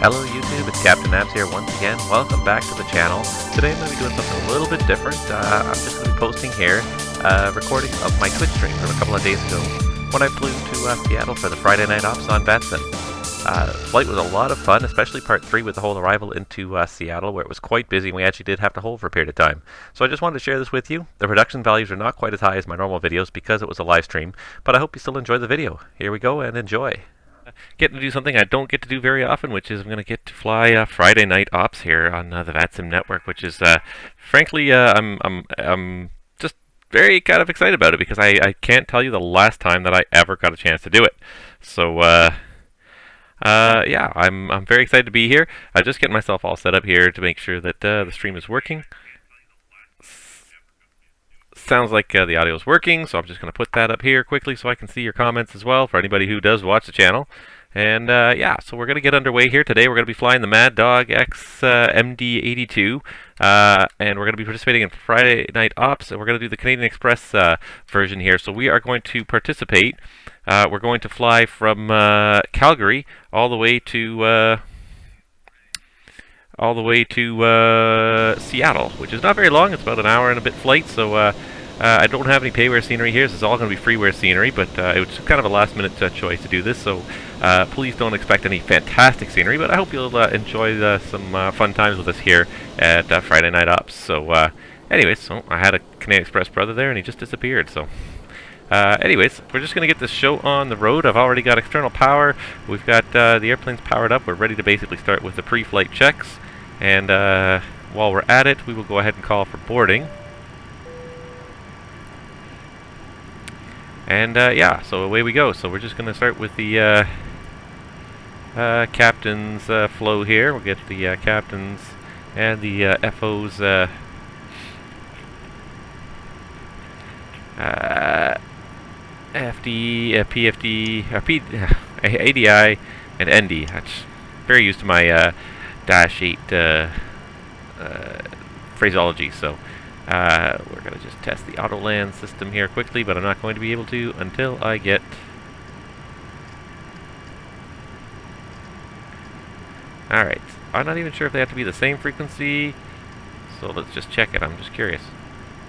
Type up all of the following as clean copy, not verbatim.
Hello YouTube, it's Captain Abs here once again. Welcome back to the channel. Today I'm going to be doing something a little bit different. I'm just going to be posting here a recording of my Twitch stream from a couple of days ago when I flew to Seattle for the Friday night ops on VATSIM. Flight was a lot of fun, especially part 3 with the whole arrival into Seattle, where it was quite busy and we actually did have to hold for a period of time. So I just wanted to share this with you. The production values are not quite as high as my normal videos because it was a live stream, but I hope you still enjoy the video. Here we go and enjoy. Getting to do something I don't get to do very often, which is I'm going to get to fly Friday night ops here on the VATSIM network, which is frankly I'm just very kind of excited about it because I can't tell you the last time that I ever got a chance to do it. So yeah, I'm very excited to be here. I'm just getting myself all set up here to make sure that the stream is working. Sounds like the audio is working, so I'm just going to put that up here quickly so I can see your comments as well for anybody who does watch the channel. And yeah, so we're going to get underway here. Today we're going to be flying the MadDog MD82, and we're going to be participating in Friday Night Ops, and we're going to do the Canadian Xpress version here. So we are going to participate. We're going to fly from Calgary all the way to Seattle, which is not very long. It's about an hour and a bit flight, so I don't have any payware scenery here. This is all going to be freeware scenery, but it was kind of a last-minute choice to do this, so please don't expect any fantastic scenery, but I hope you'll enjoy some fun times with us here at Friday Night Ops. So anyways, so I had a Canadian Express brother there, and he just disappeared, so... anyways, we're just going to get this show on the road. I've already got external power. We've got the airplanes powered up. We're ready to basically start with the pre-flight checks. And while we're at it, we will go ahead and call for boarding. And yeah, so away we go. So we're just going to start with the captain's flow here. We'll get the captains and the FO's FD, PFD, ADI, and ND. That's very used to my Dash 8 phraseology, so we're going to just test the auto land system here quickly, but I'm not going to be able to until I get... Alright, I'm not even sure if they have to be the same frequency, so let's just check it. I'm just curious.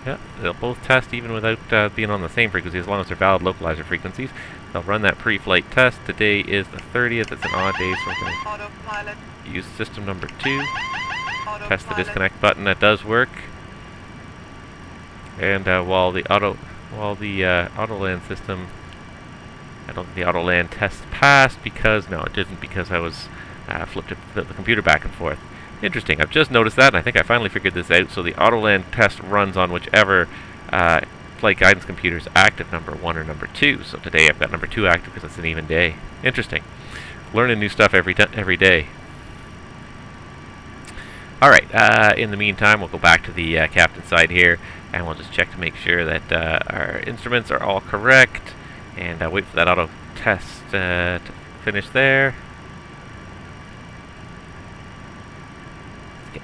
Yeah, they'll both test even without being on the same frequency, as long as they're valid localizer frequencies. They'll run that pre-flight test. Today is the 30th. It's an odd day, so we're going to use system number 2. Test the disconnect button. That does work. And while the auto land system, I don't think the auto land test passed because no, it didn't, because I was flipped the computer back and forth. Interesting. I've just noticed that, and I think I finally figured this out. So the auto-land test runs on whichever flight guidance computer is active, number 1 or number 2. So today I've got number 2 active because it's an even day. Interesting. Learning new stuff every day. All right. In the meantime, we'll go back to the captain's side here, and we'll just check to make sure that our instruments are all correct, and wait for that auto test to finish there.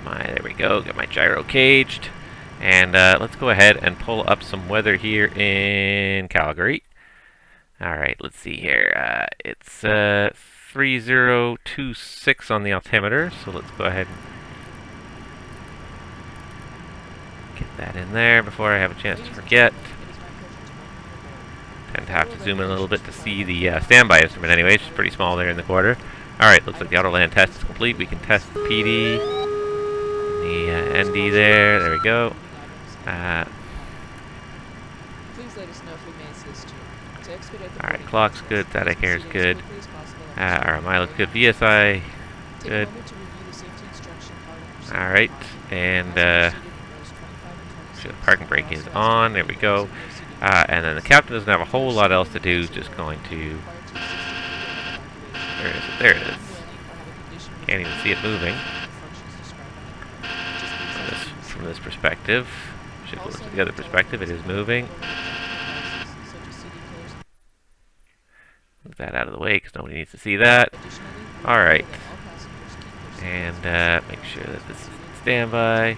There we go, get my gyro caged, and let's go ahead and pull up some weather here in Calgary. Alright, let's see here, it's 3026 on the altimeter, so let's go ahead and get that in there before I have a chance to forget. Tend to have to zoom in a little bit to see the standby instrument anyway, it's pretty small there in the quarter. Alright, looks like the auto land test is complete. We can test the PD. The ND there we go. Alright, clock's good, static air is good. RMI looks good, VSI, good. Alright, and parking brake is on, there we go. And then the captain doesn't have a whole lot else to do, just going to... There it is. Can't even see it moving. From this perspective, should look at the other perspective, it is moving. Move that out of the way because nobody needs to see that. Alright. And make sure that this is standby.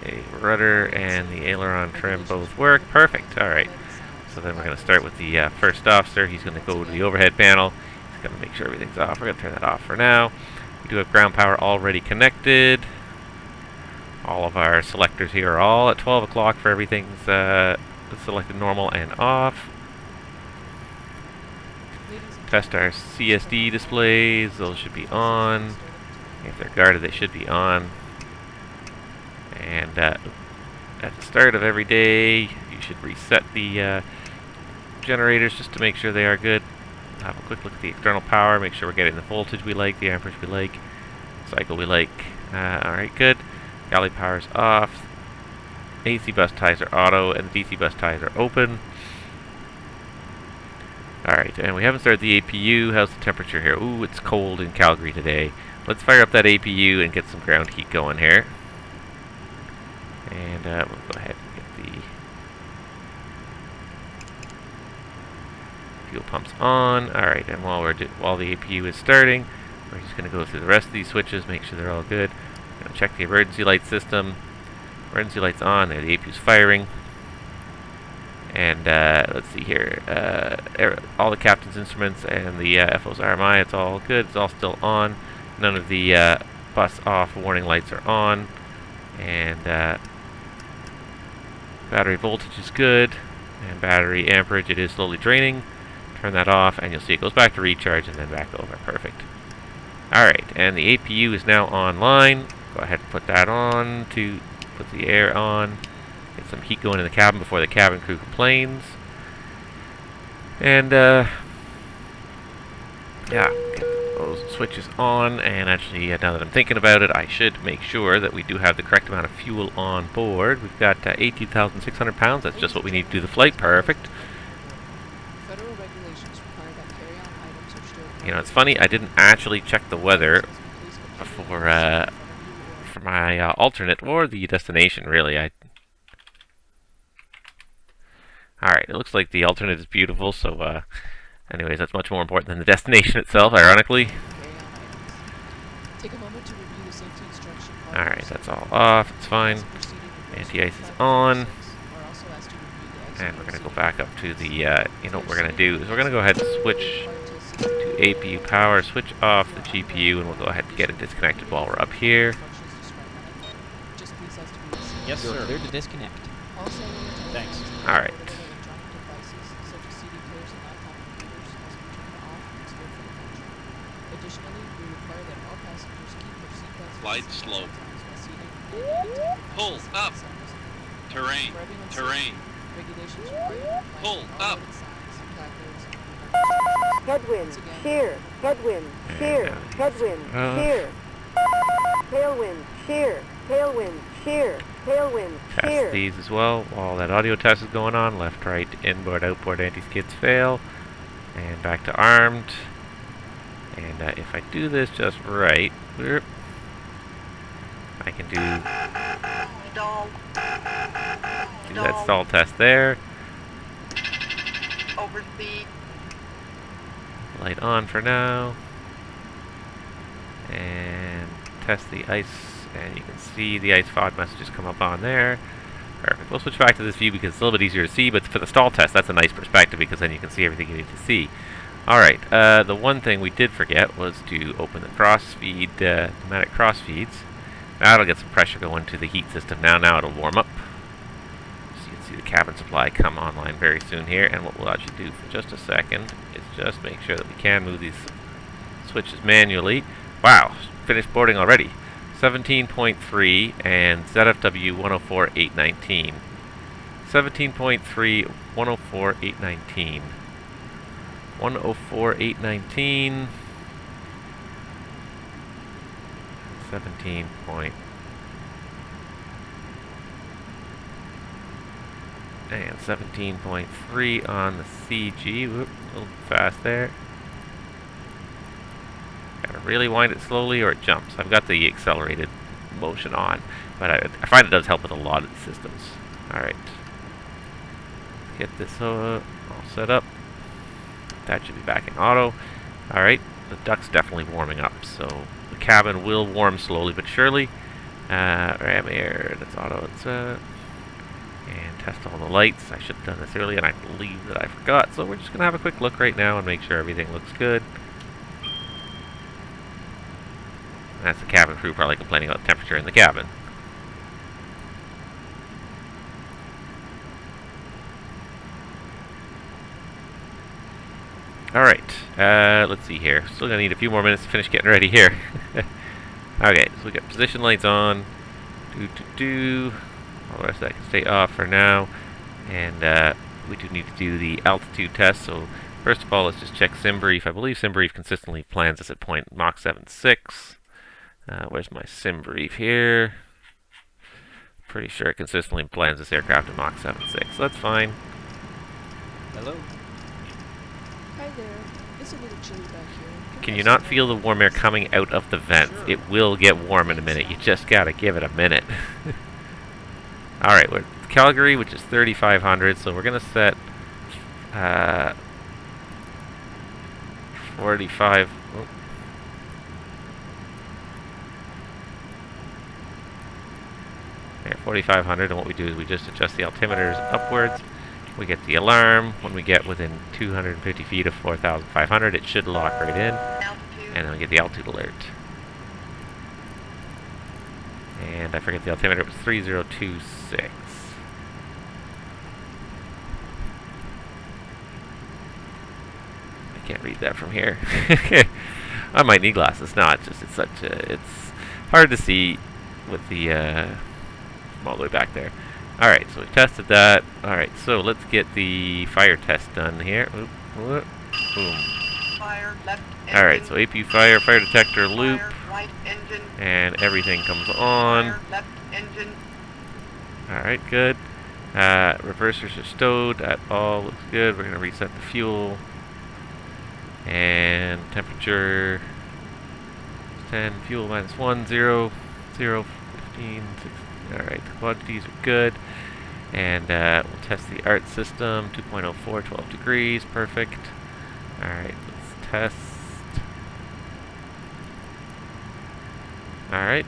The rudder and the aileron trim both work. Perfect. Alright. So then we're going to start with the first officer. He's going to go to the overhead panel. He's gonna make sure everything's off. We're gonna turn that off for now. We do have ground power already connected. All of our selectors here are all at 12 o'clock for everything's selected normal and off. Test our CSD displays. Those should be on. If they're guarded, they should be on. And at the start of every day, you should reset the generators just to make sure they are good. Have a quick look at the external power, make sure we're getting the voltage we like, the amperage we like, cycle we like. Alright, good. Galley power's off. AC bus ties are auto, and the DC bus ties are open. Alright, and we haven't started the APU. How's the temperature here? Ooh, it's cold in Calgary today. Let's fire up that APU and get some ground heat going here. And we'll go ahead and get the fuel pumps on. Alright, and while the APU is starting, we're just going to go through the rest of these switches, make sure they're all good. We're going to check the emergency light system. Emergency light's on. There, the APU's firing. And let's see here. All the captain's instruments and the FO's RMI, it's all good. It's all still on. None of the bus off warning lights are on. And battery voltage is good. And battery amperage, it is slowly draining. Turn that off, and you'll see it goes back to recharge and then back over. Perfect. Alright, and the APU is now online. Go ahead and put that on to put the air on. Get some heat going in the cabin before the cabin crew complains. And, yeah, get those switches on. And actually, now that I'm thinking about it, I should make sure that we do have the correct amount of fuel on board. We've got 18,600 pounds. That's just what we need to do the flight. Perfect. You know, it's funny, I didn't actually check the weather for my alternate or the destination, really. Alright, it looks like the alternate is beautiful, so anyways, that's much more important than the destination itself, ironically. Alright, that's all off, it's fine. Anti-ice is on. And we're going to go back up to the, you know what we're going to do is we're going to go ahead and switch to APU power, switch off the GPU, and we'll go ahead and get it disconnected while we're up here. Yes, sir. Clear to disconnect. Thanks. Alright. Slide slow. Pull up. Terrain. Terrain. Pull up. Headwind, shear, headwind, shear, headwind, shear. Tailwind, shear, tailwind, shear, tailwind, shear. Test these as well while that audio test is going on. Left, right, inboard, outboard, anti-skids fail. And back to armed. And if I do this just right, I can do that stall test there. Overspeed. Light on for now. And test the ice, and you can see the ice fog messages come up on there. Perfect. We'll switch back to this view because it's a little bit easier to see, but for the stall test, that's a nice perspective because then you can see everything you need to see. Alright, the one thing we did forget was to open the crossfeed, pneumatic crossfeeds. Now it'll get some pressure going to the heat system now it'll warm up. So you can see the cabin supply come online very soon here, and what we'll actually do for just a second is just make sure that we can move these switches manually. Wow, finished boarding already. 17.3 and ZFW 104.819. 17.3, 104.819. 104.819. 17 point. And 17.3 on the CG. Whoop, a little fast there. Gotta really wind it slowly or it jumps. I've got the accelerated motion on, but I find it does help with a lot of the systems. Alright. Get this all set up. That should be back in auto. Alright, the duct's definitely warming up, so the cabin will warm slowly but surely. Ram air, that's auto. And test all the lights. I should have done this earlier, and I believe that I forgot. So we're just going to have a quick look right now and make sure everything looks good. That's the cabin crew probably complaining about the temperature in the cabin. Alright, let's see here. Still gonna need a few more minutes to finish getting ready here. Okay, so we got position lights on. All the rest of that can stay off for now. And we do need to do the altitude test. So first of all, let's just check SimBrief. I believe SimBrief consistently plans us at point Mach 7.6. Where's my SimBrief here? Pretty sure it consistently plans this aircraft at Mach 7.6. So that's fine. Hello. Hi there. It's a little chilly back here. Can you not feel the warm air coming out of the vents? Sure. It will get warm in a minute. You just gotta give it a minute. Alright, we're at Calgary, which is 3,500, so we're gonna set 45. Oh. There, 4,500, and what we do is we just adjust the altimeters upwards. We get the alarm. When we get within 250 feet of 4,500, it should lock right in. And then we get the altitude alert. And I forget the altimeter, it was 3026. I can't read that from here. I might need glasses. No, it's hard to see with the, from all the way back there. Alright, so we tested that. Alright, so let's get the fire test done here. Oop, whoop, boom. Alright, so APU fire detector loop. And everything comes on. Alright, good. Reversers are stowed. That all looks good. We're going to reset the fuel. And temperature 10, fuel -1, 0, 0, 15, 16. Alright, the quantities are good. And we'll test the ART system. 2.04, 12 degrees. Perfect. Alright, let's test. Alright.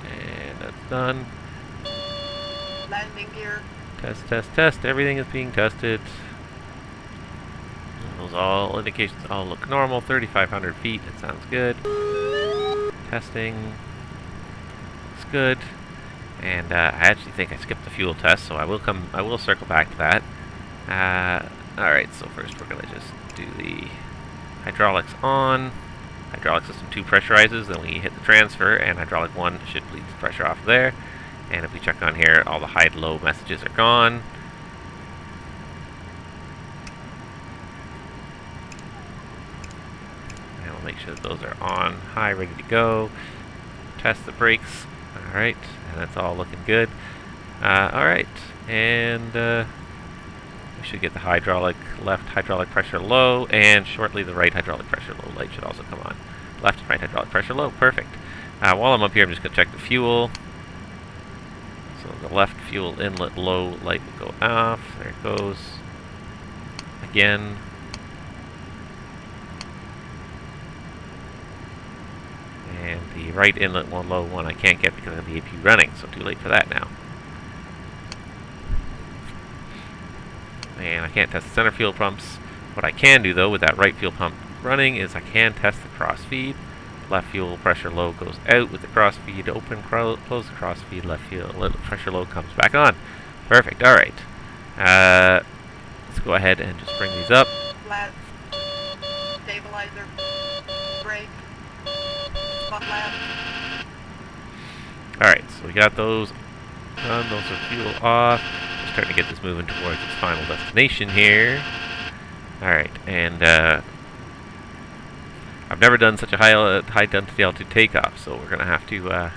And that's done. Landing gear. Test, test, test. Everything is being tested. Those all indications all look normal. 3,500 feet. That sounds good. Testing. Looks good. And I actually think I skipped the fuel test, so I will circle back to that. Alright, so first we're gonna just do the hydraulics on. Hydraulic system 2 pressurizes, then we hit the transfer, and hydraulic 1 should bleed the pressure off there. And if we check on here, all the high-low messages are gone. And we'll make sure that those are on high, ready to go. Test the brakes. Alright, and that's all looking good. Alright, and we should get the left hydraulic pressure low, and shortly the right hydraulic pressure low light should also come on. Left and right hydraulic pressure low, perfect. While I'm up here, I'm just going to check the fuel. So the left fuel inlet low light will go off. There it goes. Again. And the right inlet low one I can't get because of the APU running, so too late for that now. And I can't test the center fuel pumps. What I can do though with that right fuel pump running is I can test the crossfeed. Left fuel pressure low goes out with the crossfeed open, close the crossfeed, left fuel pressure low comes back on. Perfect, alright. Let's go ahead and just bring these up. Flat. Stabilizer. Brake. Alright, so we got those done. Those are fuel off. Just starting to get this moving towards its final destination here. Alright, and I've never done such a high density altitude takeoff, so we're going to have to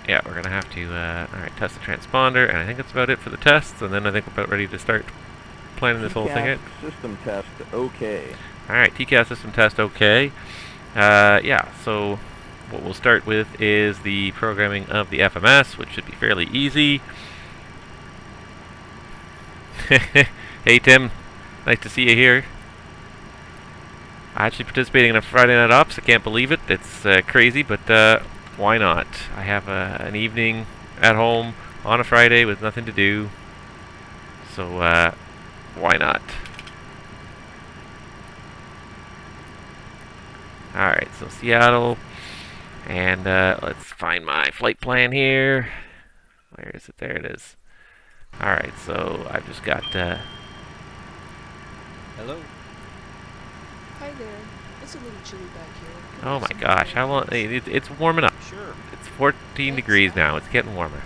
yeah, we're going to have to alright, test the transponder, and I think that's about it for the tests, and then I think we're about ready to start planning this whole thing out. System test okay. Alright, TCAS system test okay. Yeah, so what we'll start with is the programming of the FMS, which should be fairly easy. Hey Tim, nice to see you here. I'm actually participating in a Friday Night Ops. I can't believe it. It's crazy, but why not? I have an evening at home on a Friday with nothing to do. So Why not? Alright, so Seattle. And let's find my flight plan here. Where is it? There it is. Alright, so I've just got... Hello. Hi there. It's a little chilly back here. Can Oh I my have some gosh, how long? please? It's warming up. Sure. It's 14 degrees now. It's getting warmer.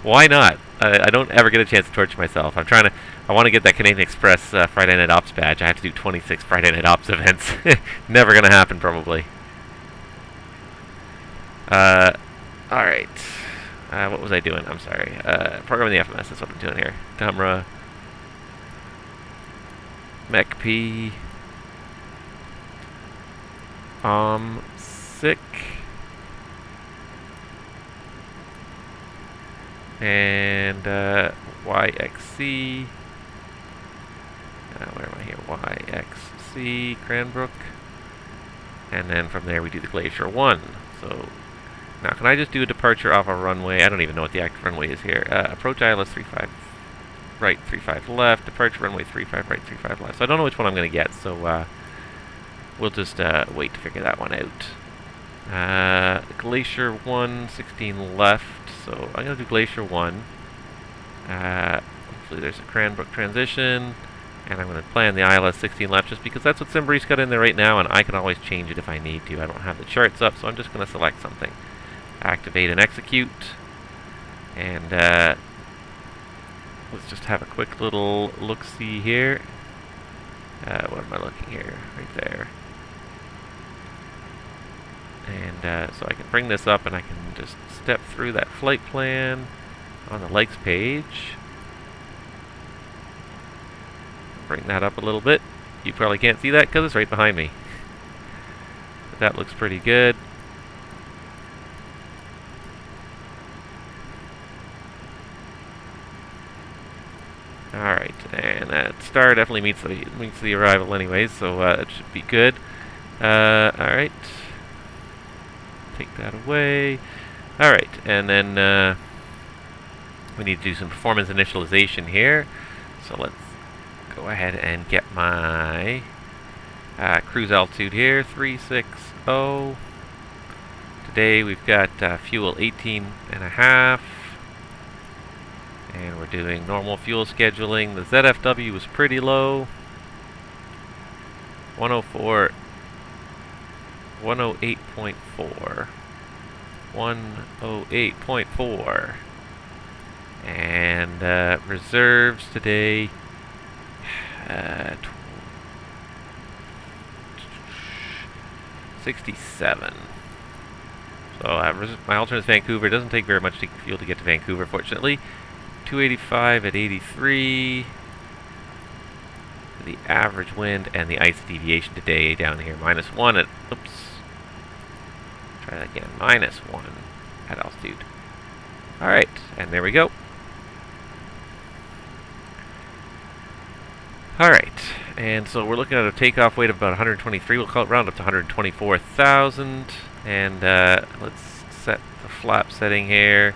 Why not? I don't ever get a chance to torture myself. I want to get that Canadian Express Friday Night Ops badge. I have to do 26 Friday Night Ops events. Never gonna happen, probably. Alright. What was I doing? I'm sorry. Programming the FMS is what I'm doing here. Camera. MECP. Sick. And YXC. Where am I here? YXC Cranbrook. And then from there we do the Glacier 1. So now can I just do a departure off a runway? I don't even know what the active runway is here. Approach ILS 35 right, 35 left. Departure runway 35 right, 35 left. So I don't know which one I'm going to get. So we'll just wait to figure that one out. Glacier 1, 16 left. So I'm going to do Glacier 1. Hopefully there's a Cranbrook transition. And I'm going to plan the ILS 16 left just because that's what Simbri's got in there right now, and I can always change it if I need to. I don't have the charts up, so I'm just going to select something. Activate and execute. And let's just have a quick little look-see here. What am I looking here? Right there. And so I can bring this up and I can just step through that flight plan on the legs page. Bring that up a little bit. You probably can't see that because it's right behind me. But that looks pretty good. Alright, and that star definitely meets the arrival anyways, so that should be good. Alright. Take that away. Alright, and then we need to do some performance initialization here. So let's go ahead and get my cruise altitude here, 360. Today we've got fuel 18.5. And we're doing normal fuel scheduling. The ZFW was pretty low. 104. 108.4. 108.4. And reserves today. 67. So my alternate is Vancouver. It doesn't take very much fuel to get to Vancouver, fortunately. 285 at 83. The average wind and the ice deviation today down here. -1 at, oops. Try that again. -1 at altitude. Alright, and there we go. Alright, and so we're looking at a takeoff weight of about 123. We'll call it round up to 124,000. And let's set the flap setting here.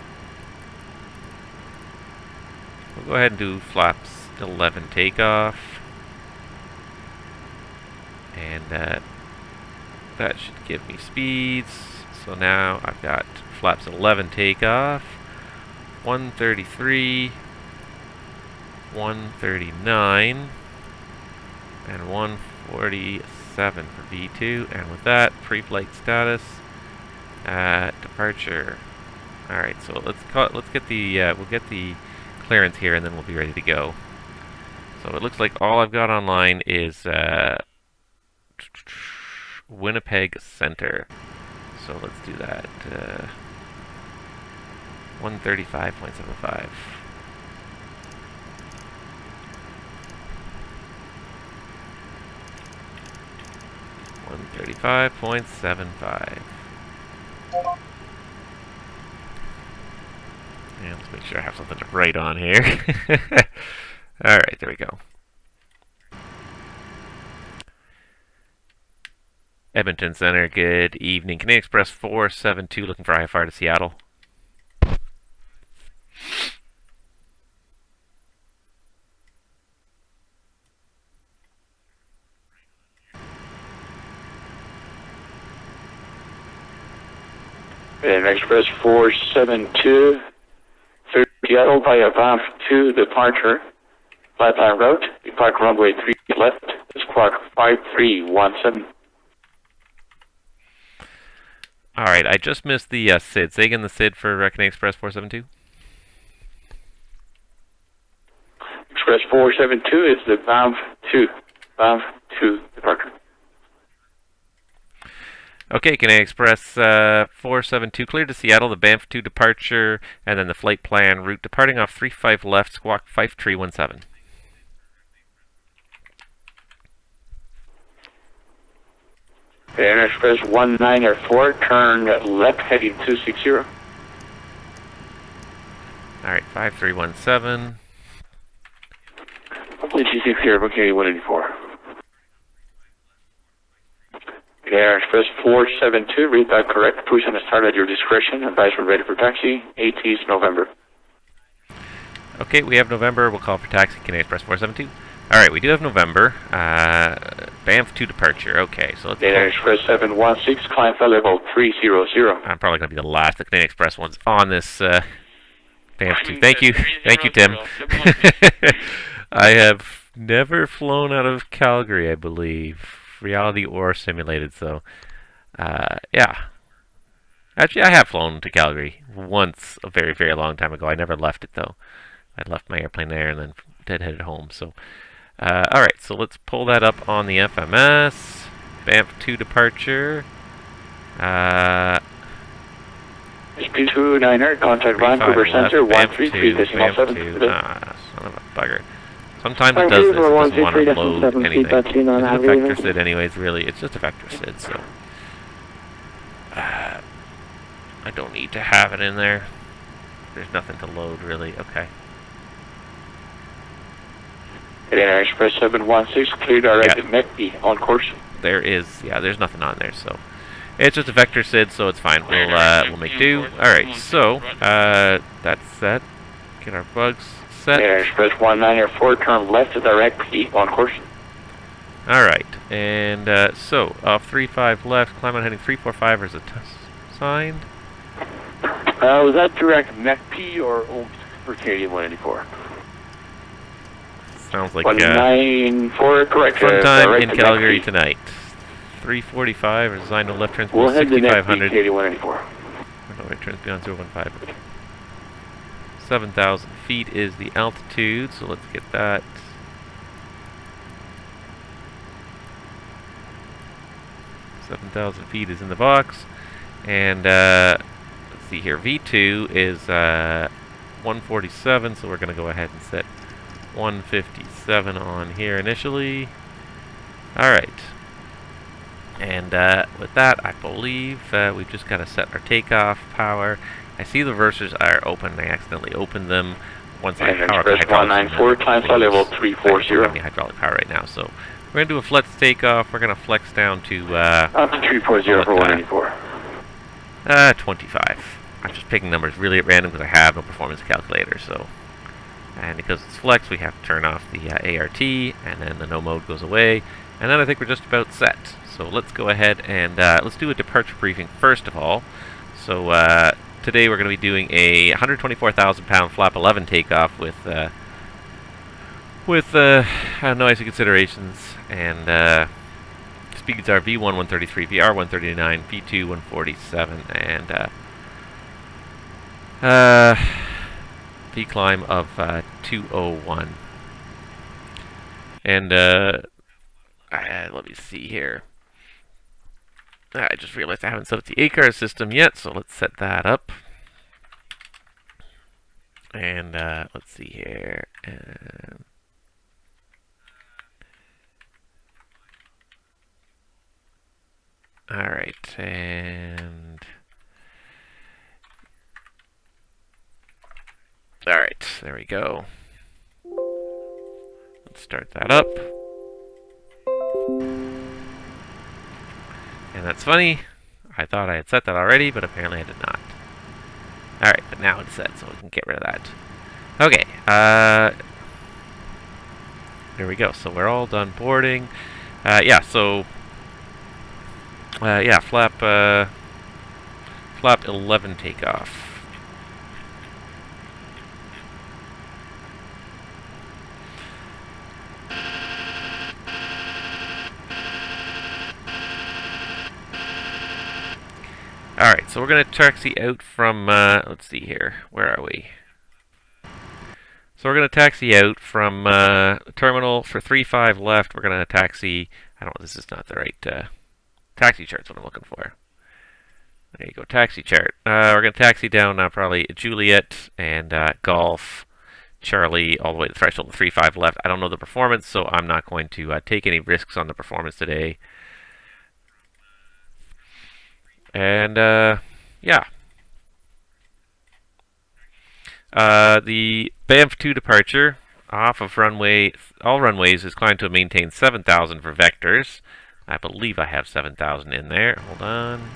We'll go ahead and do flaps 11 takeoff. And that should give me speeds. So now I've got flaps 11 takeoff, 133, 139, and 147 for V2. And with that, pre-flight status, departure. All right, so let's get the we'll get the clearance here, and then we'll be ready to go. So it looks like all I've got online is Winnipeg Center. So let's do that. 135.75. $135.75. And let's make sure I have something to write on here. Alright, there we go. Edmonton Center, good evening. Canadian Express 472 looking for IFR to Seattle. And Express 472, Seattle via VAF 2 departure, flatline route, depart runway 3 left, squawk 5317. Alright, I just missed the SID. Say again the SID for Reckoning Express 472. Express 472 is the VAF 2 departure. Okay, Canadian Express 472 cleared to Seattle, the Banff 2 departure, and then the flight plan route departing off 35 left, squawk 5317. And Express 194, turn left heading 260. Alright, 5317. 260, okay, 184. Air Express 472, read that correct. Push and start at your discretion. Advisement ready for taxi. AT's November. Okay, we have November. We'll call for taxi, Canadian Express 472. Alright, we do have November. Banff 2 departure. Okay, so let's Air Express 716, climb flight level 300. I'm probably going to be the last of the Canadian Express ones on this Banff 2. Thank you. Thank you, Tim. I have never flown out of Calgary, I believe. Reality or simulated, so yeah. Actually, I have flown to Calgary once a very, very long time ago. I never left it, though. I left my airplane there and then headed home. So, alright, so let's pull that up on the FMS. Banff 2 departure. SP29er, contact Vancouver Center, 132.7. Son of a bugger. Sometimes it does this, it doesn't want to load anything. It's a vector SID anyways, really. It's just a vector SID, so... I don't need to have it in there. There's nothing to load, really. Okay. Air Express 716, clear direct to McD, on course. There is, yeah, there's nothing on there, so... It's just a vector SID, so it's fine. We'll make do. Alright, so, that's set. Get our bugs set. Air Express 194, turn left to direct PD, on course. Alright, and so, off 35 left, climb on heading 345, or is it signed? Was that direct McP or for Canadian 184? Sounds like 194, correct. Sometime in Calgary tonight. 345, or designed to left transport 6500. Canadian 184. Right turns beyond 015. 7,000 feet is the altitude, so let's get that. $7,000 feet is in the box, and let's see here. V2 is 147, so we're going to go ahead and set 157 on here initially. All right, and with that, I believe we've just got to set our takeoff power. I see the reversers are open. I accidentally opened them once I power up the hydraulics. 194, climb flight level 340. I'm the hydraulic power right now, so we're going to do a flex takeoff. We're going to flex down to 340 for 194. 25. I'm just picking numbers really at random because I have no performance calculator, so. And because it's flex, we have to turn off the ART, and then the no mode goes away. And then I think we're just about set. So let's go ahead and let's do a departure briefing first of all. So today we're going to be doing a 124,000-pound flap 11 takeoff with noise considerations, and speeds are V1 133, VR 139, V2 147, and V climb of 201. And let me see here. I just realized I haven't set up the ACAR system yet, so let's set that up. And let's see here. Alright, and alright, there we go. Let's start that up. And that's funny. I thought I had set that already, but apparently I did not. Alright, but now it's set, so we can get rid of that. Okay, there we go. So we're all done boarding. Yeah, so... yeah, flap flap 11 takeoff. Alright, so we're going to taxi out from, let's see here, where are we? So we're going to taxi out from the terminal for 35 left. We're going to taxi, I don't know, this is not the right, taxi chart's what I'm looking for. There you go, taxi chart. We're going to taxi down probably Juliet and Golf, Charlie, all the way to the threshold of 35 left. I don't know the performance, so I'm not going to take any risks on the performance today. And, yeah. The Banff 2 departure off of all runways is climbed to maintain 7,000 for vectors. I believe I have 7,000 in there. Hold on.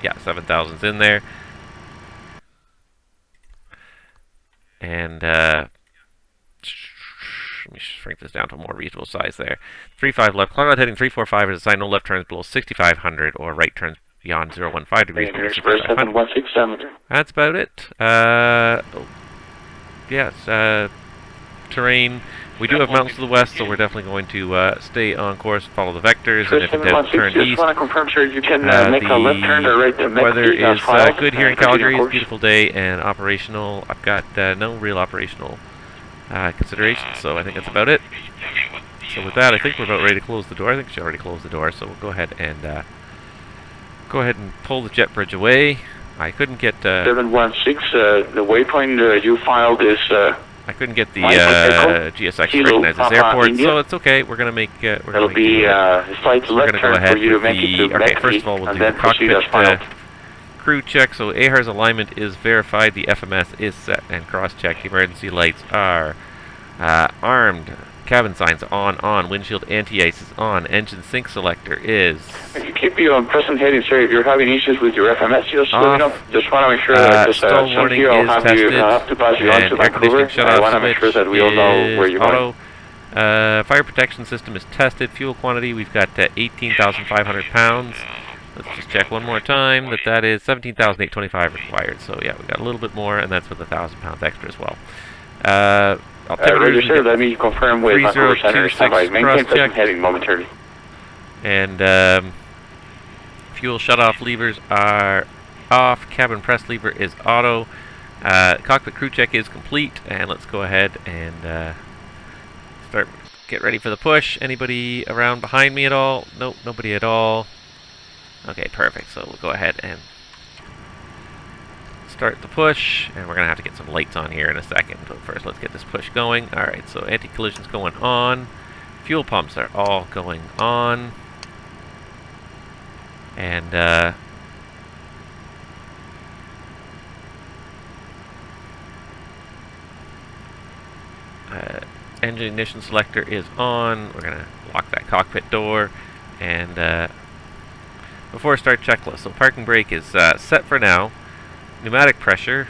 Yeah, 7,000's in there. And, let me shrink this down to a more reasonable size there. 35 left. Climb out heading 345 is assigned no left turns below 6,500 or right turns beyond 015 degrees. Xpress 716 That's about it. Yes, terrain. We do have mountains to the west, so we're definitely going to stay on course, follow the vectors, and if in doubt, turn east. Just want to confirm, sir, you can make a left turn or right to the weather is good here in Calgary. It's a beautiful day and operational. I've got no real operational considerations, so I think that's about it. So with that, I think we're about ready to close the door. I think she already closed the door, so we'll go ahead and pull the jet bridge away. I couldn't get 716. The waypoint you filed is. I couldn't get the GSX to recognize this airport, so it's okay. We're gonna make. It'll be slight left turn for you to make it to okay, first of all, we'll do the cockpit crew check. So AHR's alignment is verified. The FMS is set and cross-checked. The emergency lights are armed. Cabin signs on. Windshield anti-ice is on. Engine sync selector is. You keep you on present heading, sir. If you're having issues with your FMS, just let me know. Just want to make sure that stall warning is tested. To pass you on to Vancouver. I want to make sure that we all know where you are. Fire protection system is tested. Fuel quantity, we've got 18,500 pounds. Let's just check one more time that is 17,825 required. So yeah, we got a little bit more, and that's with 1,000 pounds extra as well. Register, let me confirm with Vancouver Center. Standby. Maintain present heading momentarily. And fuel shutoff levers are off. Cabin press lever is auto. Cockpit crew check is complete. And let's go ahead and get ready for the push. Anybody around behind me at all? Nope, nobody at all. Okay, perfect. So we'll go ahead and start the push, and we're going to have to get some lights on here in a second, but first let's get this push going. Alright, so anti-collision's going on. Fuel pumps are all going on. And, engine ignition selector is on. We're going to lock that cockpit door, and before start checklist. So parking brake is set for now. Pneumatic pressure,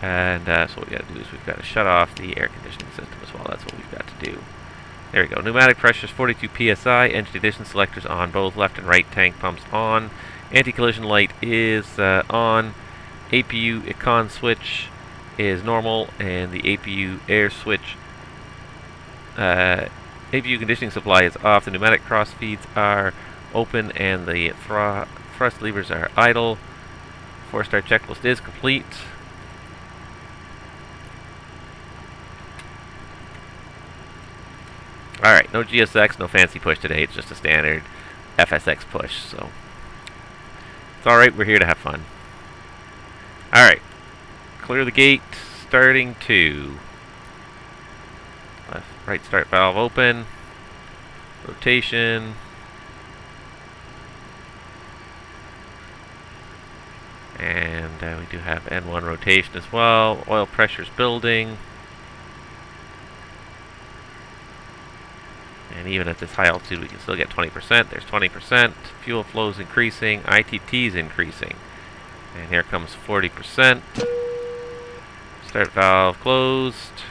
and so what we got to do is we've got to shut off the air conditioning system as well. That's what we've got to do. There we go. Pneumatic pressure is 42 psi. Engine ignition selectors on. Both left and right tank pumps on. Anti-collision light is on. APU econ switch is normal, and the APU air switch, APU conditioning supply is off. The pneumatic cross feeds are open, and the thrust levers are idle. 4-star checklist is complete. Alright, no GSX, no fancy push today. It's just a standard FSX push, so it's alright, we're here to have fun. Alright, clear the gate, starting 2. Left, right start valve open. Rotation. And we do have N1 rotation as well. Oil pressure's building. And even at this high altitude, we can still get 20%. There's 20%. Fuel flow's increasing. ITT's increasing. And here comes 40%. Start valve closed.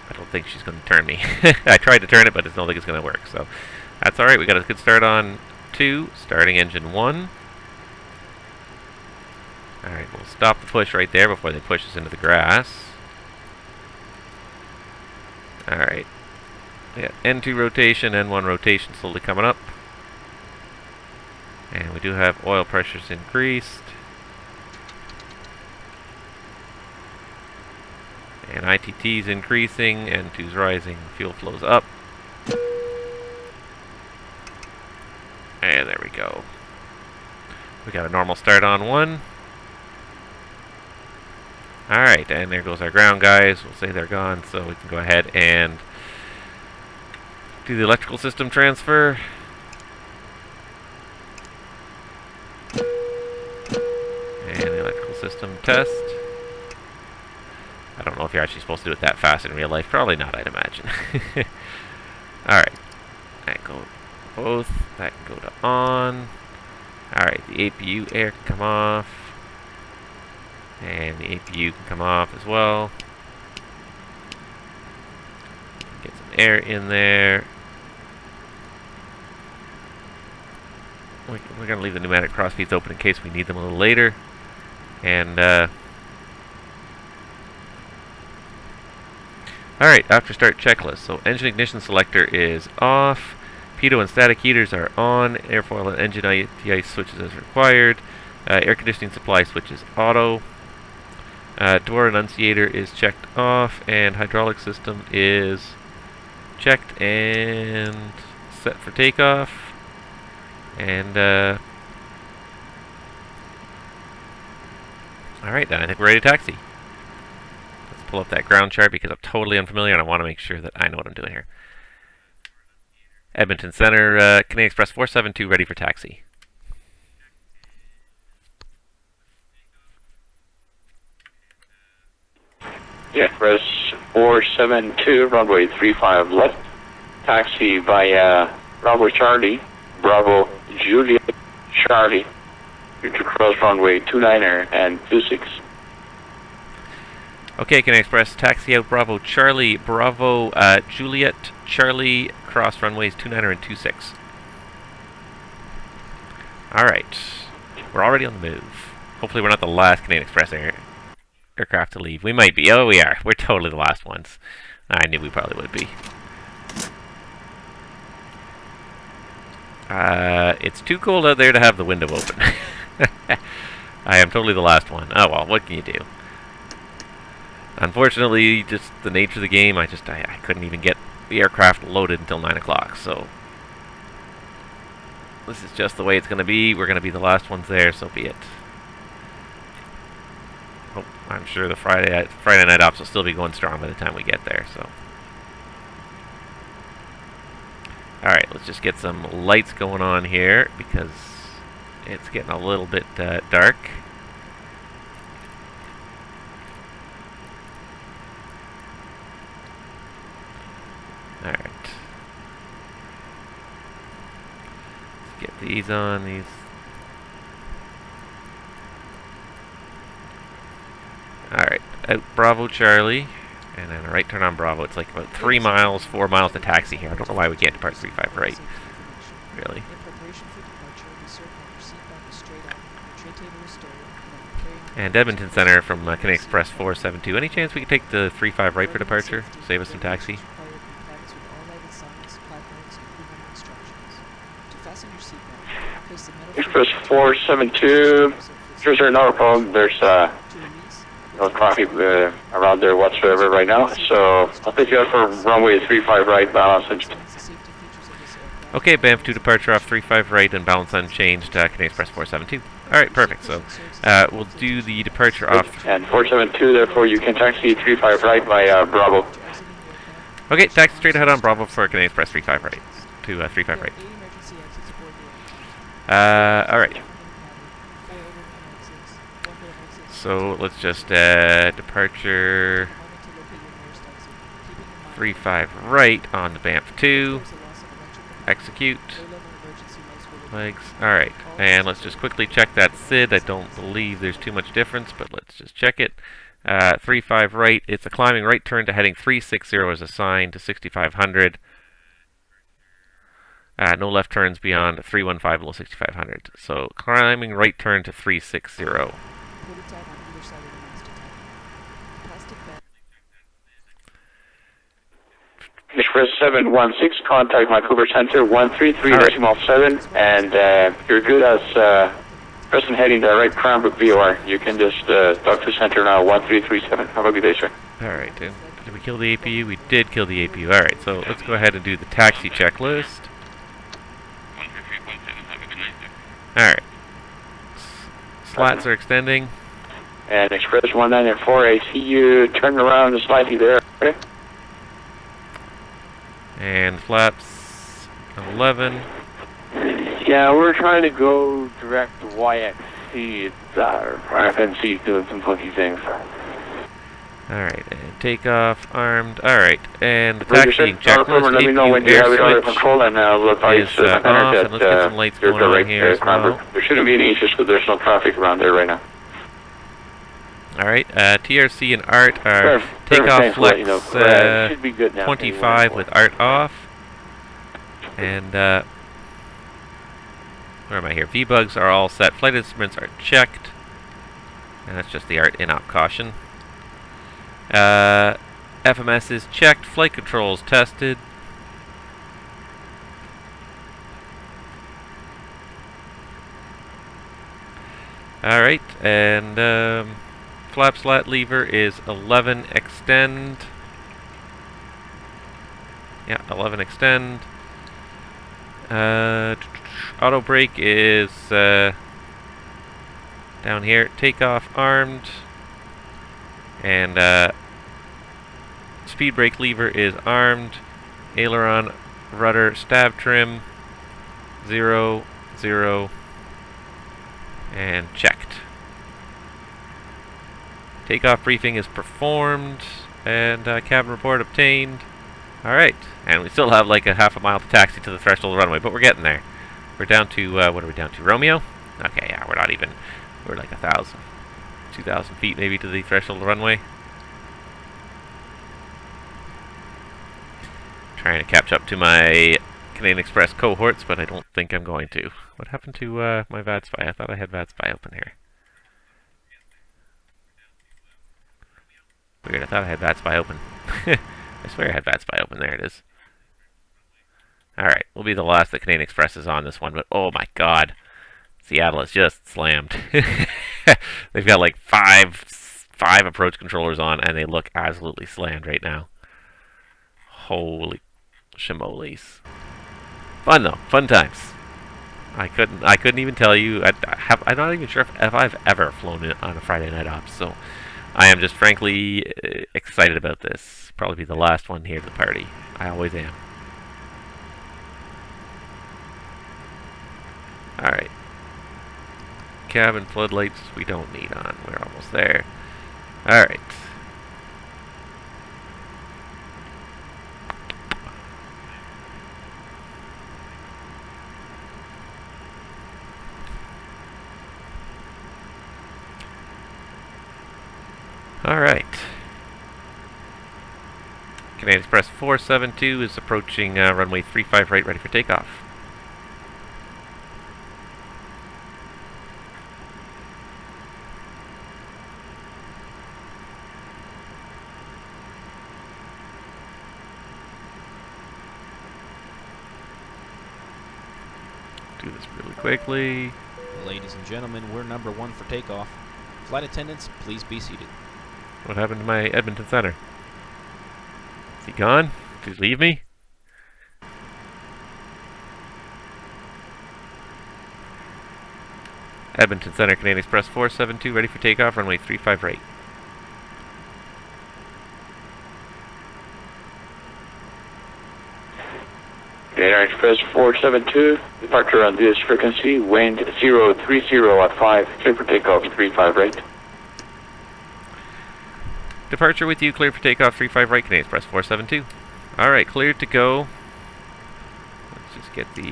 I don't think she's going to turn me. I tried to turn it, but I don't think it's going to work. So That's alright, we got a good start on 2, starting engine 1. Alright, we'll stop the push right there before they push us into the grass. Alright. We got N2 rotation, N1 rotation slowly coming up. And we do have oil pressures increased. And ITT's increasing, N2's rising, fuel flow's up. And there we go. We got a normal start on 1. Alright, and there goes our ground guys. We'll say they're gone, so we can go ahead and do the electrical system transfer. And the electrical system test. I don't know if you're actually supposed to do it that fast in real life. Probably not, I'd imagine. Alright. That can go both. That can go to on. Alright, the APU air can come off. And the APU can come off as well. Get some air in there. We're going to leave the pneumatic crossfeeds open in case we need them a little later. And, alright, after start checklist. So engine ignition selector is off. Pitot and static heaters are on. Airfoil and engine ITI switches as required. Air conditioning supply switch is auto. Door annunciator is checked off. And hydraulic system is checked and set for takeoff. And, alright, then I think we're ready to taxi. Let's pull up that ground chart because I'm totally unfamiliar and I want to make sure that I know what I'm doing here. Edmonton Center, Canadian Express 472, ready for taxi. Yeah, Express 472, runway 35 left. Taxi via Bravo Charlie, Bravo Juliet Charlie. You're to cross runway 29er and 26. Okay, Canadian Express, taxi out Bravo Charlie, Bravo Juliet Charlie, cross runways 29er and 26. Alright, we're already on the move. Hopefully we're not the last Canadian Express aircraft to leave. We might be. Oh, we are. We're totally the last ones. I knew we probably would be. It's too cold out there to have the window open. I am totally the last one. Oh well, what can you do? Unfortunately, just the nature of the game, I couldn't even get the aircraft loaded until 9 o'clock, so this is just the way it's going to be. We're going to be the last ones there, so be it. Oh, I'm sure the Friday night ops will still be going strong by the time we get there, so. Alright, let's just get some lights going on here, because it's getting a little bit dark. Alright. Let's get these on, these. Alright, out Bravo Charlie, and then a right turn on Bravo. It's like about 3 miles, 4 miles to taxi here. I don't know why we can't depart 35 right. Really. And Edmonton Center from Canadian Express 472. Any chance we could take the 35 right for departure? Save us some taxi? Express 472, there's no problem. There's no traffic around there whatsoever right now. So I'll take you out for runway 35 right, balance and... Okay, Banff to departure off 35 right and balance unchanged, Canadian Express 472. Alright, perfect. So we'll do the departure off. And 472, therefore you can taxi 35 right by Bravo. Okay, taxi straight ahead on Bravo for Canadian Express 35 right to 35 right. Alright. So let's just departure 35 right on the Banff 2. Execute. Legs. Alright. And let's just quickly check that SID. I don't believe there's too much difference, but let's just check it. 35 right. It's a climbing right turn to heading 360 as assigned to 6500. No left turns beyond 315 below 6500. So climbing right turn to 360. Pull it tight on either side of the mast attack. Plastic bag. Xpress 716, contact my Cooper Center 133 decimal 7, and you're good as present heading direct Cranbrook VOR. You can just talk to center now 1337. Have a good day, sir. Alright, did we kill the APU? We did kill the APU. Alright, so let's go ahead and do the taxi checklist. Alright. Slats are extending. And Xpress 194, I see you turn around slightly there. Okay? And flaps 11. Yeah, we're trying to go direct to YXC. It's FNC doing some funky things. Alright, and takeoff, armed. Alright, and the taxiing checklist. Let me know when you have it under control, and we'll advise is off, and let's get some lights going on here as well. There shouldn't be any issues because there's no traffic around there right now. Alright, TRC and ART are takeoff flex should be good now. 25 with ART off. And, where am I here? V-bugs are all set. Flight instruments are checked. And that's just the ART in-op caution. FMS is checked. Flight controls tested. Alright, and flap slat lever is 11 extend. Yeah, 11 extend. Auto brake is down here. Takeoff armed. And speed brake lever is armed. Aileron rudder stab trim 0, 0, and checked. Takeoff briefing is performed, and cabin report obtained. Alright, and we still have like a half a mile to taxi to the threshold of the runway, but we're getting there. We're down to, what are we down to, Romeo? Okay, yeah, we're not even, we're like 1,000, 2,000 feet maybe to the threshold of the runway. Trying to catch up to my Canadian Express cohorts, but I don't think I'm going to. What happened to my VATSPY? I thought I had VATSPY open here. Weird, I thought I had VATSPY open. I swear I had VATSPY open. There it is. Alright, we'll be the last that Canadian Express is on this one, but oh my god. Seattle is just slammed. They've got like five approach controllers on, and they look absolutely slammed right now. Holy shimoles. Fun though, fun times. I couldn't even tell you. I'm not even sure if I've ever flown on a Friday night ops, so I am just frankly excited about this. Probably be the last one here at the party. I always am. Alright. Cabin floodlights we don't need on. We're almost there. Alright. Alright. Canadian Express 472 is approaching runway 35 right, ready for takeoff. Do this really quickly. Ladies and gentlemen, we're number 1 for takeoff. Flight attendants, please be seated. What happened to my Edmonton Center? Is he gone? Did he leave me? Edmonton Center, Canadian Express 472, ready for takeoff, runway 35 right. Canadian Express 472, departure on this frequency, wind 030 at 5, clear for takeoff 35 right. Departure with you, clear for takeoff 35 right, Canadian Express 472. Alright, cleared to go. Let's just get the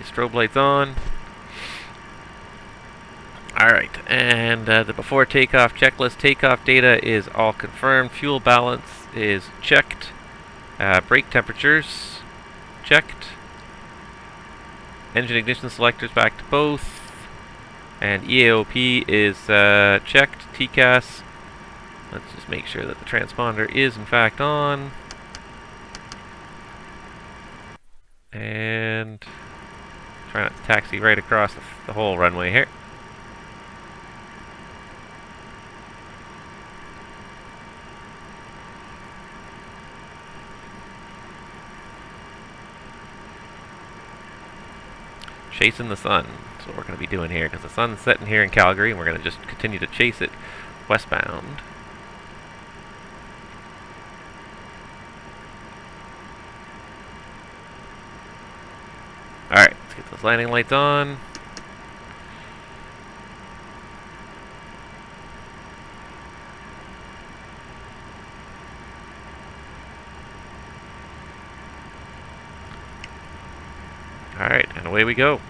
strobe lights on. Alright, and the before takeoff checklist, takeoff data is all confirmed, fuel balance is checked, brake temperatures checked, Engine ignition selectors back to both. And EAOP is checked. TCAS. Let's just make sure that the transponder is in fact on. And try not to taxi right across the whole runway here. Chasing the sun. That's what we're going to be doing here, because the sun's setting here in Calgary, and we're going to just continue to chase it westbound. Alright, let's get those landing lights on. Alright, and away we go.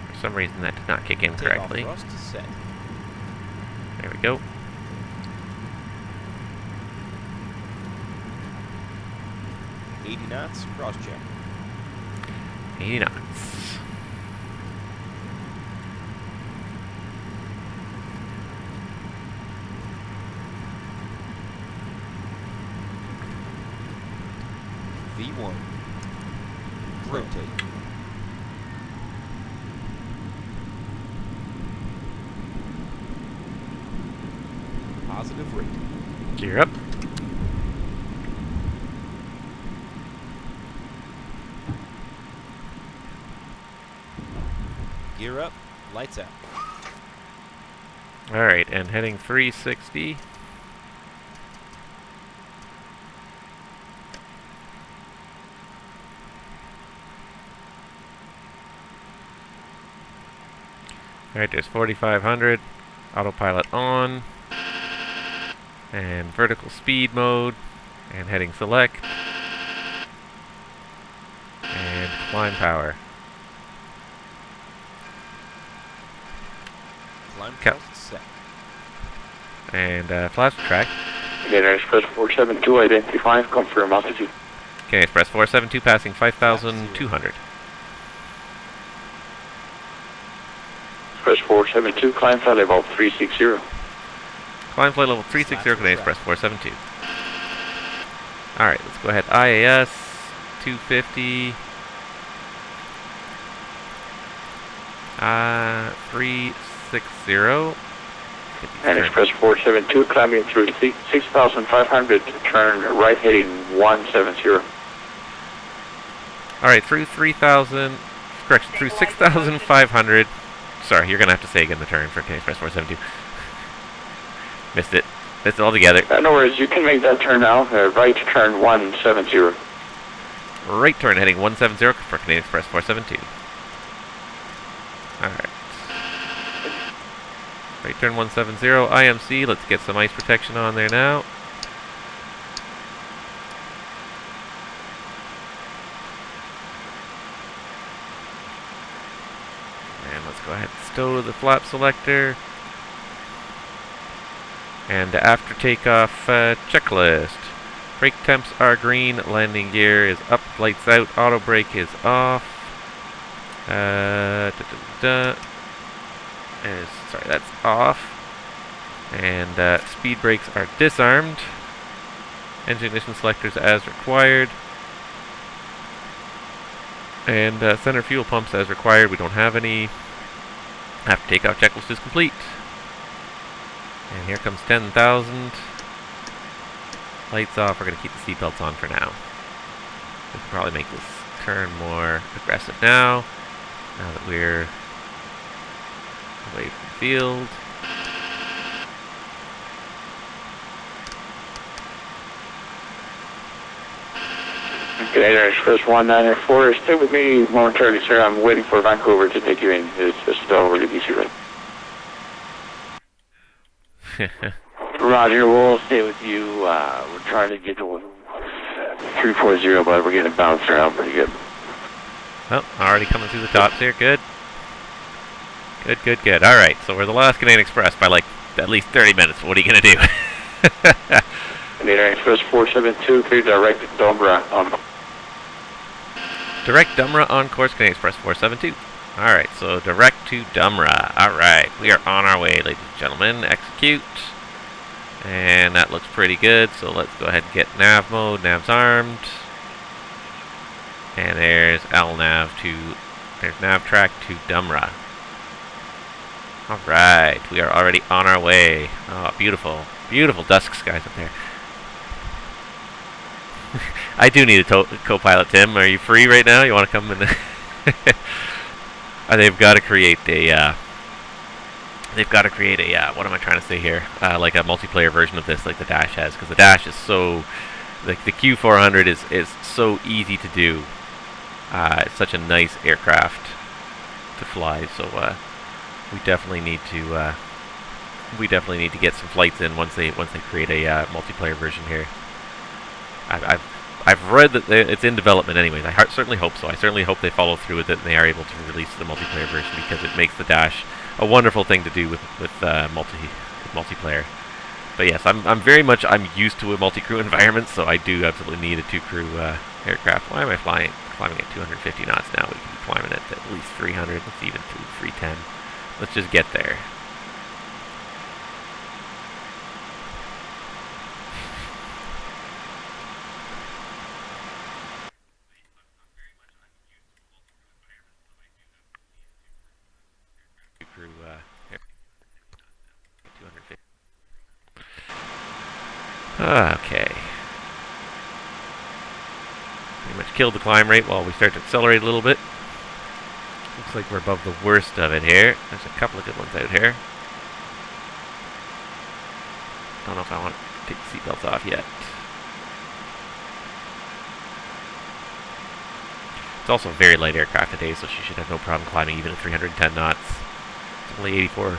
For some reason that did not kick in correctly. Takeoff thrust set. There we go. $80 knots, cross check. 80 knots. V1. Rotate. Positive rate. Gear up. Gear up, lights out. Alright, and heading 360. Alright, there's 4,500. Autopilot on. And vertical speed mode. And heading select. And climb power. Climb Okay. thrust set. And flash track. Gator Express 472, identify, confirm altitude. Okay, Express 472 passing 5,200. Express 472, climb flight level 360. Climb flight level 360 today, Express 472. Alright, let's go ahead. IAS 250. 360. And Express 472, climbing through 6,500, turn right heading 170. Alright, through 3,000, correction, through 6,500. Sorry, you're going to have to say again the turn for Express 472. Missed it. Missed it altogether. No worries, you can make that turn now, right turn 170. Right turn heading 170 for Canadian Express 472. Alright. Right turn 170, IMC, let's get some ice protection on there now. And let's go ahead and stow the flap selector. And after takeoff checklist. Brake temps are green, landing gear is up, lights out, auto brake is off. Sorry, that's off. And speed brakes are disarmed. Engine ignition selectors as required. And center fuel pumps as required. We don't have any. After takeoff checklist is complete. And here comes 10,000. Lights off. We're going to keep the seatbelts on for now. We can probably make this turn more aggressive now. Now that we're away from the field. Gator Express 194, stay with me momentarily, sir. I'm waiting for Vancouver to take you in. It's just already busy, right? Roger, we'll stay with you. We're trying to get to 340, but we're getting bounced around pretty good. Oh, already coming through the tops here. Good. Good, good, good. Alright, so we're the last Canadian Express by like at least 30 minutes. What are you going to do? Canadian Express 472, clear direct Dumra on. Direct Dumra on course, Canadian Express 472. Alright, so direct to Dumra. Alright, we are on our way, ladies and gentlemen. Execute. And that looks pretty good, so let's go ahead and get nav mode. Nav's armed. And there's there's nav track to Dumra. Alright, we are already on our way. Oh, beautiful. Beautiful dusk skies up there. I do need a co-pilot, Tim. Are you free right now? You want to come in? They've got to create a, what am I trying to say here? Like a multiplayer version of this, like the Dash has, because the Dash is so, like the Q400 is so easy to do. It's such a nice aircraft to fly, so we definitely need to get some flights in once they create a multiplayer version here. I've read that it's in development anyways. I certainly hope so. I certainly hope they follow through with it and they are able to release the multiplayer version, because it makes the Dash a wonderful thing to do with multiplayer. But yes, I'm used to a multi-crew environment, so I do absolutely need a 2-crew aircraft. Why am I climbing at 250 knots now? We can be climbing at least 300. Let's even do 310. Let's just get there. Okay. Pretty much killed the climb rate while we start to accelerate a little bit. Looks like we're above the worst of it here. There's a couple of good ones out here. Don't know if I want to take the seatbelts off yet. It's also a very light aircraft today, so she should have no problem climbing even at 310 knots. It's only 84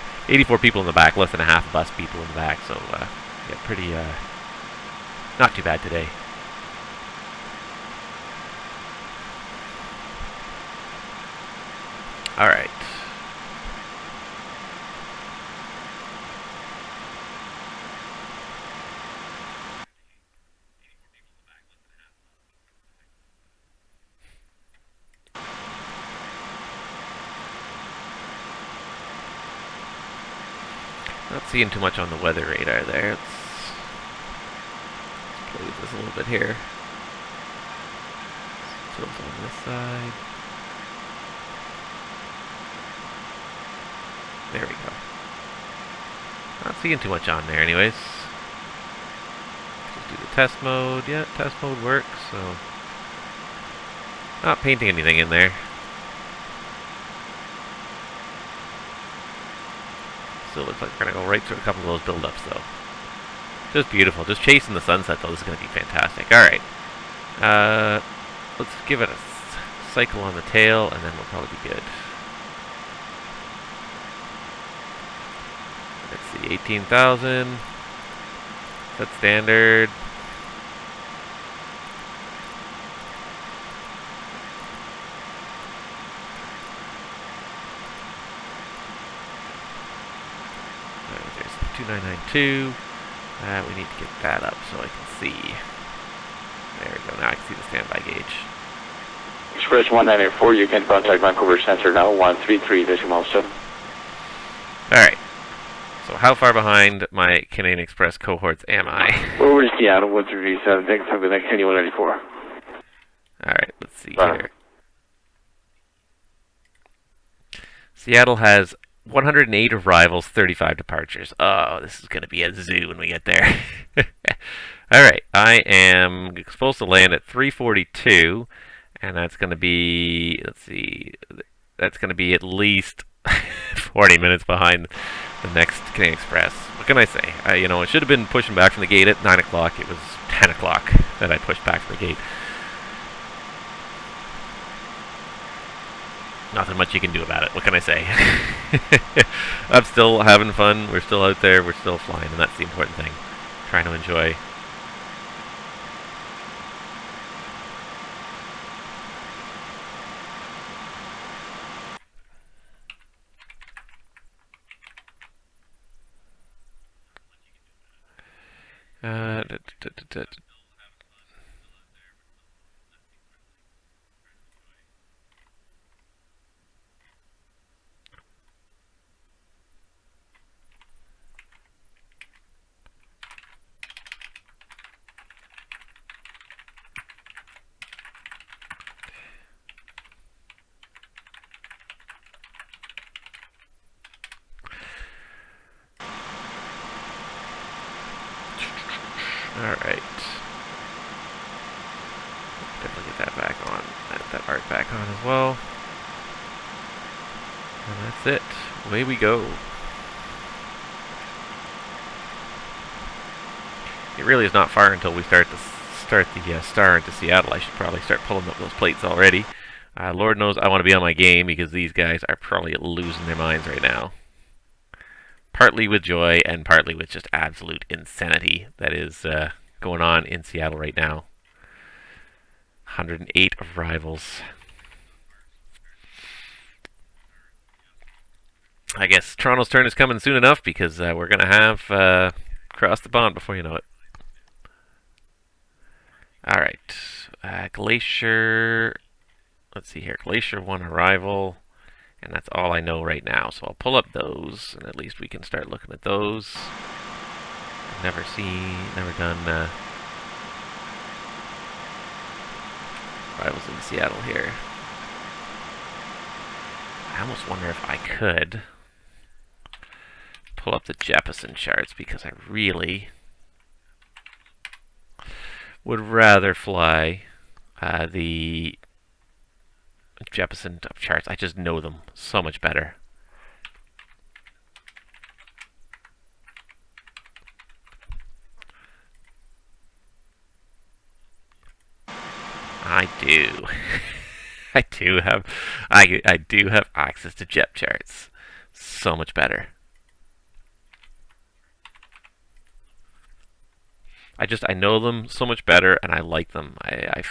people in the back, less than a half of us people in the back, so yeah, pretty not too bad today. Alright. Not seeing too much on the weather radar there. Let's play with this a little bit here. Tilt on this side. There we go. Not seeing too much on there anyways. Just do the test mode. Yeah, test mode works, so not painting anything in there. Still looks like we're going to go right through a couple of those build-ups, though. Just beautiful. Just chasing the sunset, though. This is going to be fantastic. Alright. Let's give it a cycle on the tail, and then we'll probably be good. Let's see. 18,000. That's standard. There's 2992. We need to get that up so I can see. There we go. Now I can see the standby gauge. Express 1984, you can contact Vancouver Center now, 133.7. Alright. So how far behind my Canadian Express cohorts am I? Over to Seattle, 137, thanks for the next 194. Alright, let's see here. Seattle has 108 arrivals, 35 departures. Oh, this is going to be a zoo when we get there. Alright, I am supposed to land at 342, and that's going to be, let's see, that's going to be at least 40 minutes behind the next Canadian Express. What can I say? You know, it should have been pushing back from the gate at 9 o'clock. It was 10 o'clock that I pushed back from the gate. Nothing much you can do about it. What can I say? I'm still having fun. We're still out there. We're still flying, and that's the important thing. Trying to enjoy. Alright. Definitely get that back on. That art back on as well. And that's it. Away we go. It really is not far until we start the star into Seattle. I should probably start pulling up those plates already. Lord knows I want to be on my game because these guys are probably losing their minds right now. Partly with joy and partly with just absolute insanity that is going on in Seattle right now. 108 arrivals. I guess Toronto's turn is coming soon enough because we're going to have crossed the pond before you know it. Alright. Glacier. Let's see here. Glacier 1 arrival. And that's all I know right now. So I'll pull up those, and at least we can start looking at those. I've never done arrivals in Seattle here. I almost wonder if I could pull up the Jeppesen charts, because I really would rather fly the Jeppesen charts. I just know them so much better. I do. I do have access to Jep charts. So much better. I know them so much better, and I like them. I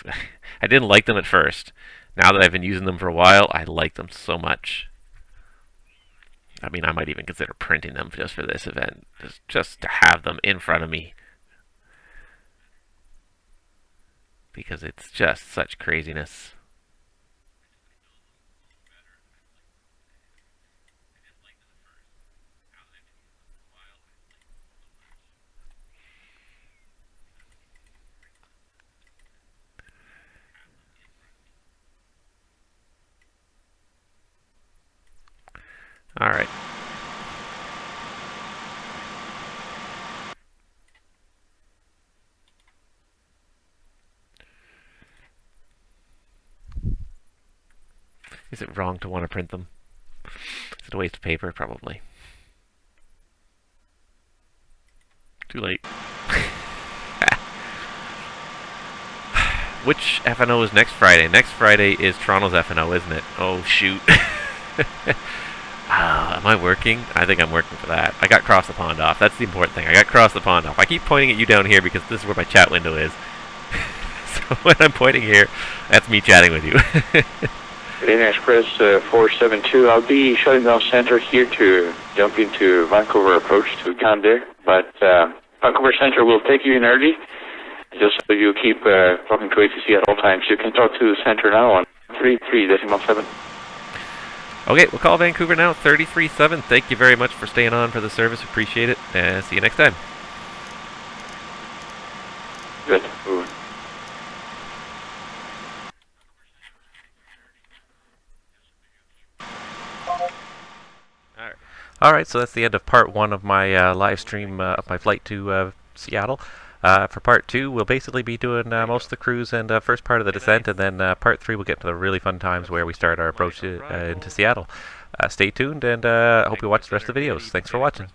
didn't like them at first. Now that I've been using them for a while, I like them so much. I mean, I might even consider printing them just for this event, just to have them in front of me. Because it's just such craziness. All right. Is it wrong to want to print them? Is it a waste of paper? Probably. Too late. Which FNO is next Friday? Next Friday is Toronto's FNO, isn't it? Oh, shoot. Am I working? I think I'm working for that. I got cross the pond off. That's the important thing. I got cross the pond off. I keep pointing at you down here because this is where my chat window is. So when I'm pointing here, that's me chatting with you. Xpress 472, I'll be shutting down center here to jump into Vancouver approach to Gander, but Vancouver Center will take you in early, just so you keep talking to ATC at all times. You can talk to center now on 33.7. Okay, we'll call Vancouver now, 33.7. Thank you very much for staying on for the service. Appreciate it. See you next time. Good. Over. Alright, so that's the end of part 1 of my live stream of my flight to Seattle. For part 2, we'll basically be doing most of the cruise and first part of the descent, and then part 3 we'll get to the really fun times where we start our approach into Seattle. Stay tuned, and I hope you watch the rest of the videos. Thanks for watching.